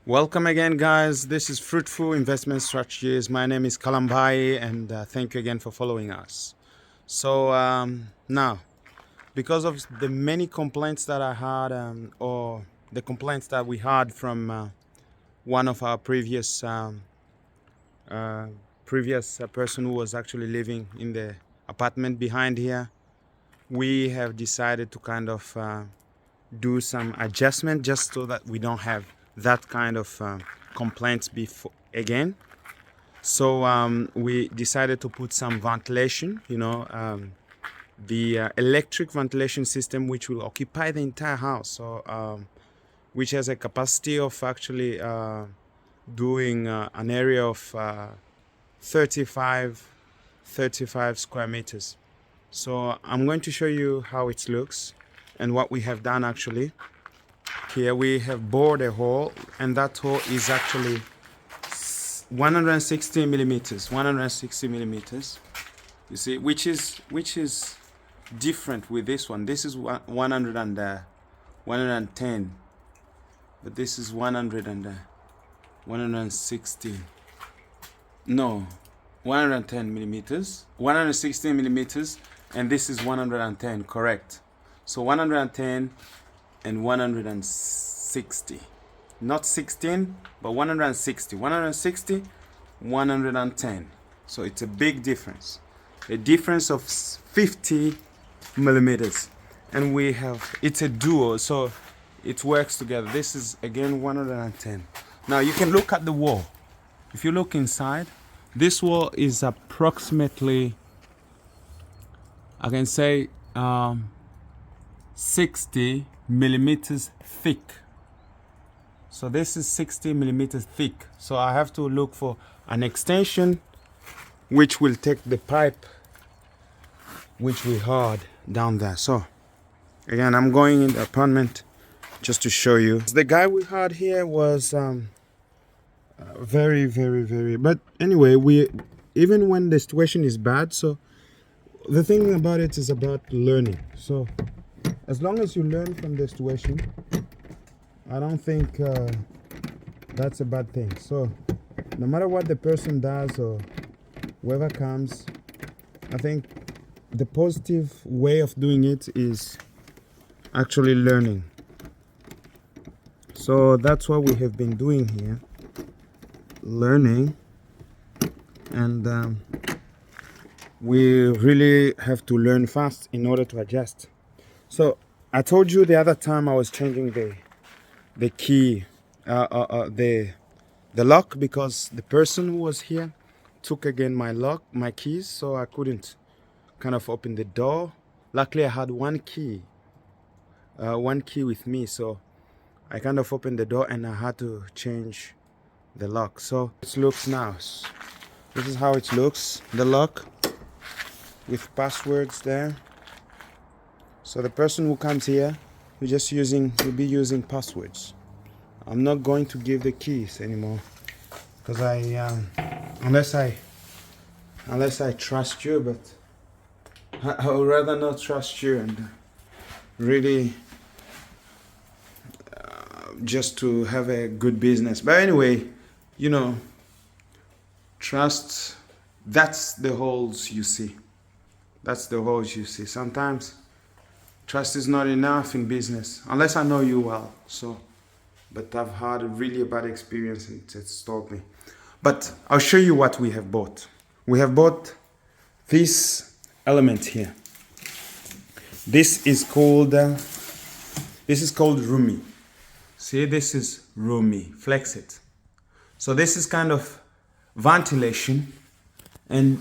Welcome again, guys. This is Fruitful Investment Strategies. My name is Kalambai, and thank you again for following us. So now, because of the many complaints that I had, or the complaints that we had from one of our uh, previous person who was actually living in the apartment behind here, we have decided to kind of do some adjustment just so that we don't have that kind of complaints before again. So we decided to put some ventilation, the electric ventilation system, which will occupy the entire house. So which has a capacity of actually doing an area of 35 square meters. So I'm going to show you how it looks and what we have done actually. Here we have bored a hole, and that hole is actually 160 millimeters. You see, which is different with this one. This is 110, but this is 160. No, 110 millimeters, 160 millimeters, and this is 110. Correct. So 110 and 160, not 16, but 160, 110. So it's a big difference, a difference of 50 millimeters, and we have, it's a duo, so it works together. This is again 110. Now you can look at the wall. If you look inside, this wall is approximately, I can say 60 millimeters thick. So this is 60 millimeters thick. So I have to look for an extension which will take the pipe which we had down there. So again, I'm going in the apartment just to show you. The guy we had here was very, but anyway, we, even when the situation is bad, so the thing about it is about learning. So as long as you learn from the situation, I don't think that's a bad thing. So no matter what the person does or whoever comes, I think the positive way of doing it is actually learning. So that's what we have been doing here, learning, and we really have to learn fast in order to adjust. So I told you the other time I was changing the key, the lock, because the person who was here took again my keys, so I couldn't kind of open the door. Luckily I had one key with me, so I kind of opened the door and I had to change the lock. So it looks now. This is how it looks, the lock with passwords there. So the person who comes here will be using passwords. I'm not going to give the keys anymore, because unless I trust you, but I would rather not trust you and really just to have a good business. But anyway, trust, that's the holes you see. Sometimes trust is not enough in business, unless I know you well. So, but I've had a really bad experience and it's taught me. But I'll show you what we have bought. We have bought this element here. This is called Rumi. See, this is Rumi. Flex it. So this is kind of ventilation, and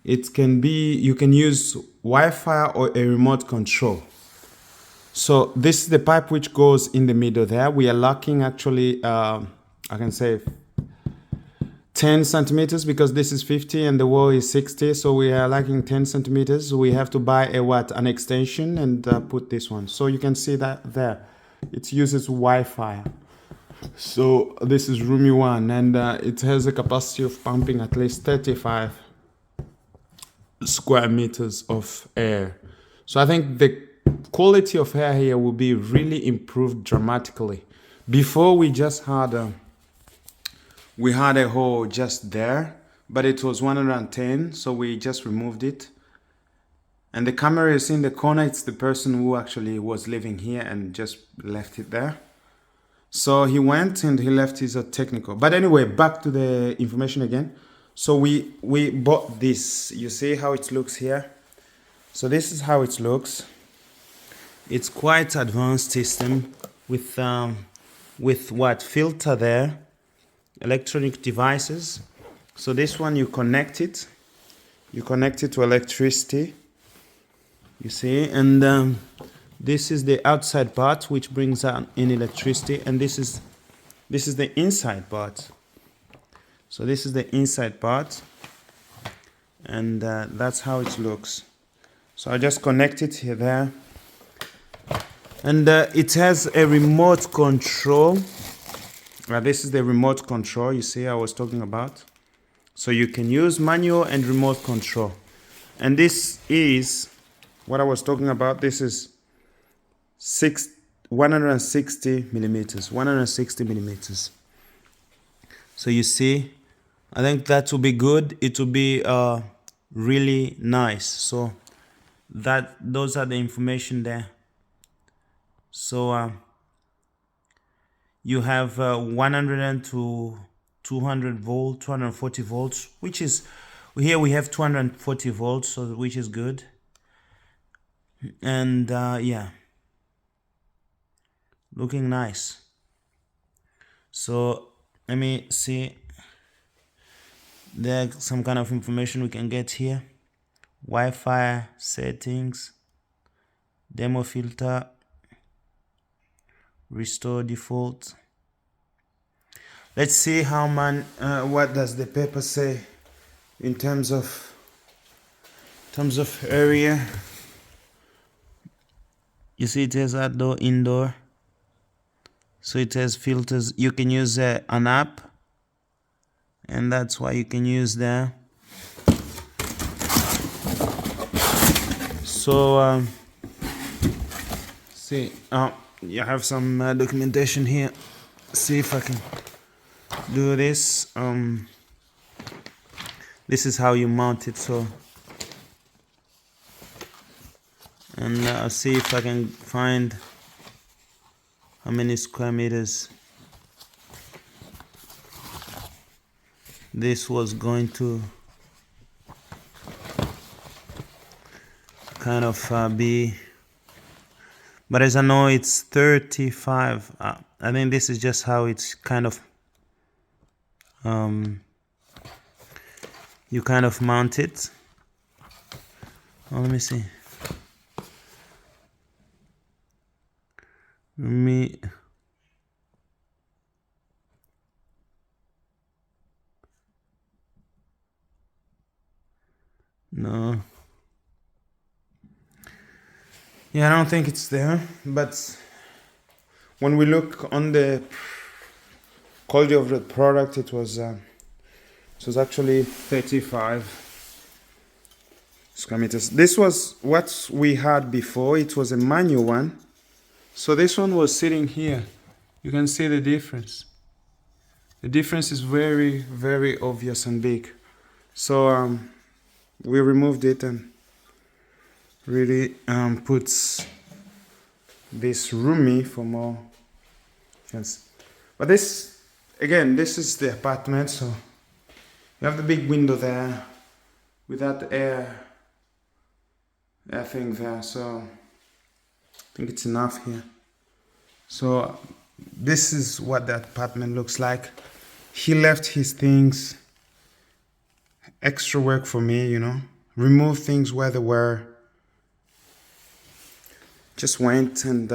it can be, you can use Wi-Fi or a remote control. So this is the pipe which goes in the middle there. We are locking actually, I can say 10 centimeters, because this is 50 and the wall is 60. So we are lacking 10 centimeters. So we have to buy an extension and put this one. So you can see that there, it uses Wi-Fi. So this is Rumi 1, and it has a capacity of pumping at least 35 square meters of air. So I think the quality of air here will be really improved dramatically. Before we just had we had a hole just there, but it was 110, so we just removed it. And the camera is in the corner. It's the person who actually was living here and just left it there. So he went and he left his technical. But anyway, back to the information again. So we bought this. You see how it looks here? So this is how it looks. It's quite advanced system with what filter there, electronic devices. So this one you connect it to electricity. You see, and this is the outside part which brings out in electricity, and this is the inside part. So this is the inside part, and that's how it looks. So I just connect it here there, and it has a remote control. This is the remote control. You see, I was talking about. So you can use manual and remote control, and this is what I was talking about. This is 160 millimeters. So you see, I think that will be good. It will be really nice. So those are the information there. So you have 100 to 200 volt, 240 volts, which is, here we have 240 volts, so which is good. And yeah, looking nice. So let me see, there's some kind of information we can get here. Wi-Fi settings, demo filter, restore default. Let's see how what does the paper say in terms of area. You see, it has outdoor, indoor. So it has filters. You can use an app, and that's why you can use there. So see, you have some documentation here. See if I can do this. This is how you mount it. So, and I'll see if I can find how many square meters this was going to kind of be. But as I know, it's 35. I think this is just how it's kind of you kind of mount it. Oh, let me see. No. Yeah, I don't think it's there, but when we look on the quality of the product, it was actually 35 square meters. This was what we had before. It was a manual one. So this one was sitting here. You can see the difference. The difference is very, very obvious and big. So we removed it and really puts this roomy for more chance. But this, again, this is the apartment. So you have the big window there with that air thing there. So I think it's enough here. So this is what the apartment looks like. He left his things, extra work for me, you know, remove things where they were. Just went, and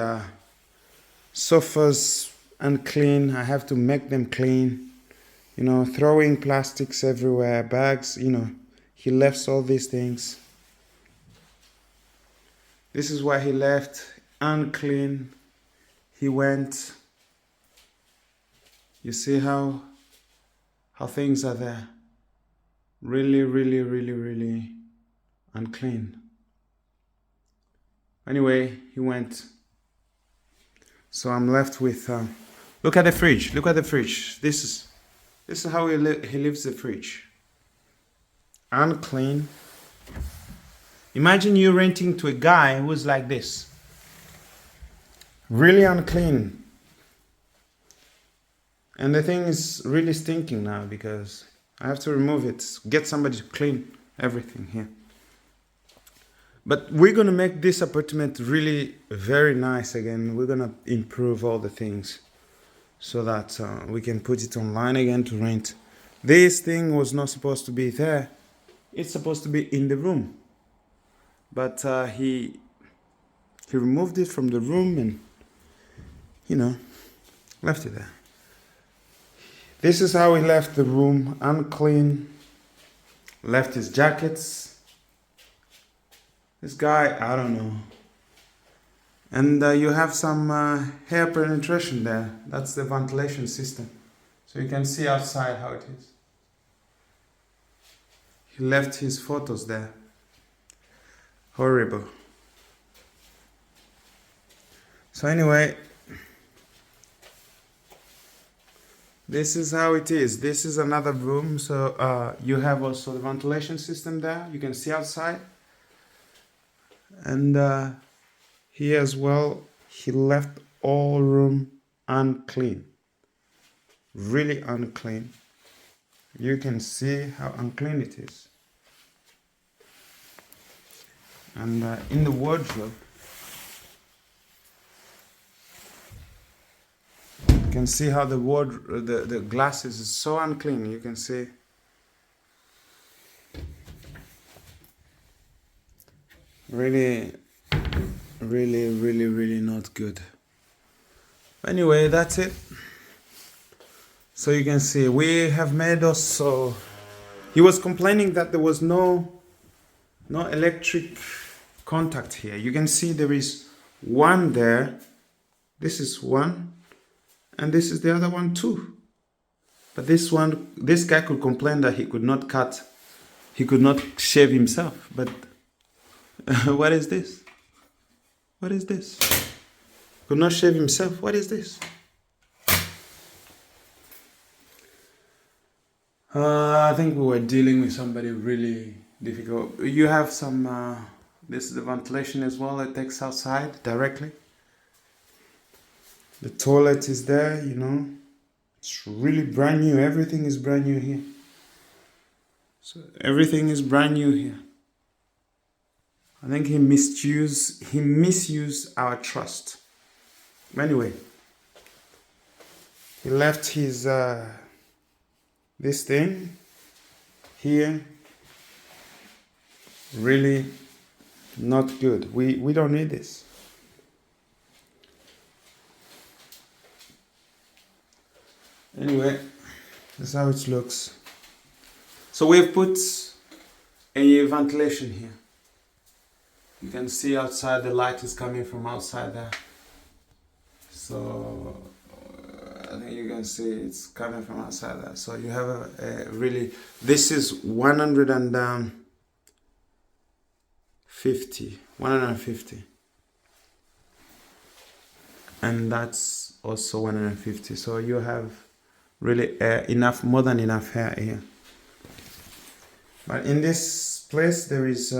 sofas unclean. I have to make them clean, you know, throwing plastics everywhere, bags, you know. He left all these things. This is why he left, unclean. He went. You see how things are there. Really, really, really, really unclean. Anyway, he went. So I'm left with Look at the fridge. Look at the fridge. This is how he leaves the fridge. Unclean. Imagine you renting to a guy who's like this. Really unclean. And the thing is really stinking now because I have to remove it. Get somebody to clean everything here. But we're gonna make this apartment really very nice again. We're gonna improve all the things so that we can put it online again to rent. This thing was not supposed to be there. It's supposed to be in the room. But he removed it from the room and, you know, left it there. This is how he left the room, unclean. Left his jackets. This guy, I don't know. And you have some hair penetration there. That's the ventilation system. So you can see outside how it is. He left his photos there. Horrible. So anyway, this is how it is. This is another room. So you have also the ventilation system there. You can see outside. And here as well, he left all room unclean. Really unclean. You can see how unclean it is. And in the wardrobe, you can see how the glasses is so unclean. You can see. Really not good. Anyway, that's it. So you can see we have made us so. He was complaining that there was no electric contact here. You can see there is one there. This is one, and this is the other one too. But this guy could complain that he could not shave himself. But what is this? What is this? Could not shave himself. What is this? I think we were dealing with somebody really difficult. You have some. This is the ventilation as well. It takes outside directly. The toilet is there. You know, it's really brand new. Everything is brand new here. So everything is brand new here. I think he misused our trust. Anyway, he left his this thing here. Really not good. We don't need this. Anyway, that's how it looks. So we've put a ventilation here. You can see outside the light is coming from outside there. So I think you can see it's coming from outside there. So you have a really, this is 150. And that's also 150. So you have really more than enough hair here. But in this place there is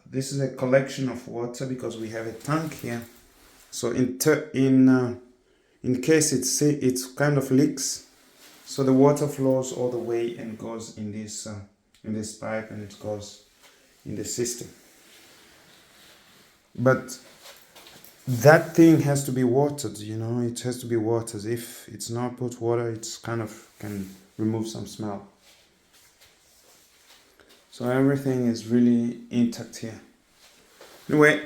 this is a collection of water because we have a tank here. So in case it's kind of leaks, so the water flows all the way and goes in this pipe and it goes in the system. But that thing has to be watered, you know. It has to be watered. If it's not put water, it's kind of can remove some smell. So everything is really intact here. Anyway,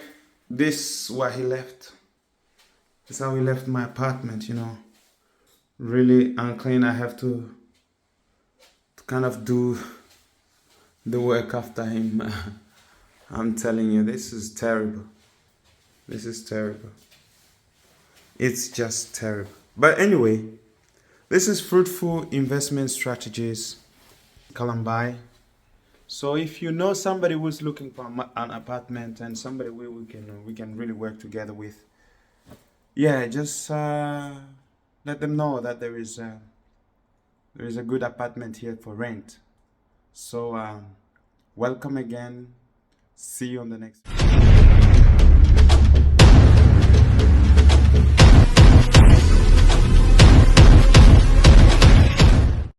this is what he left. This is how he left my apartment, you know. Really unclean. I have to kind of do the work after him. I'm telling you, this is terrible. This is terrible. It's just terrible. But anyway, this is Fruitful Investment Strategies, Kalambai. So if you know somebody who's looking for an apartment and somebody we can really work together with, yeah, just let them know that there is a good apartment here for rent. So welcome again. See you on the next.